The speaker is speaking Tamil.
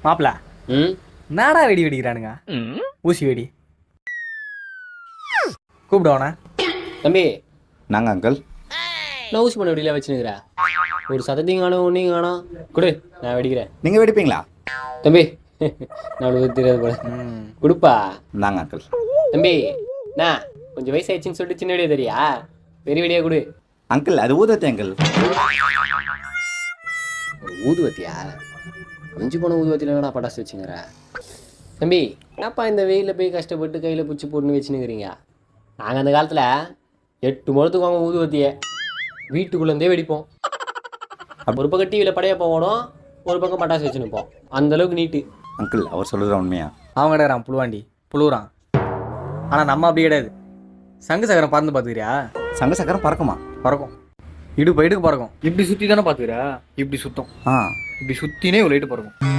மாப்பிள ம் நாடா வெடி வெடிக்கிறானுங்க ஊசி வெடி கூப்பிடுவானே தம்பி நாங்கள் அங்கிள் நான் ஊசி பண்ண வெடியில வச்சுனுக்கிறேன். ஒரு சதத்தையும் காணும் ஒன்றையும் காணும். கொடு, நான் வெடிக்கிறேன். நீங்கள் வெடிப்பீங்களா? தம்பி நான் தெரியாது போல. கொடுப்பா. நாங்கள் அங்கிள். தம்பி நான் கொஞ்சம் வயசாயிடுச்சுன்னு சொல்லிட்டு சின்ன வெடியா தெரியா? பெரிய வெடியா கொடு. அங்கிள் அது ஊதத்தி அங்கிள். ஒரு ஊதுவத்தியா? கொஞ்சம் போன ஊதுவத்தியில் வேணா பட்டாசு வச்சுங்கிற. தம்பி என்னப்பா இந்த வெயிலில் போய் கஷ்டப்பட்டு கையில் பிடிச்சி போட்டுன்னு வச்சுன்னுக்கிறீங்க? நாங்கள் அந்த காலத்தில் 8 முழத்துக்கு வாங்க ஊதுவத்தியை வீட்டுக்குள்ளேருந்தே வெடிப்போம். ஒரு பக்கம் டிவியில் படையப்போ ஓடும், ஒரு பக்கம் பட்டாசு வச்சு நிற்போம். அந்தளவுக்கு நீட்டு. அங்கிள் அவர் சொல்கிற உண்மையா? அவன் கிடையாறான் புழுவாண்டி புழுவுறான். ஆனால் நம்ம அப்படி கிடையாது. சங்கு சக்கரம் பறந்து பார்த்துக்கிறியா? சங்க சக்கரம் பறக்குமா? பறக்கும். இடுப்பு பறக்கும். இப்படி சுற்றி தானே பார்த்துக்கிறா? இப்படி சுத்தம். ஆ இப்படி சுற்றினே இவ்வளோ பறக்கும்.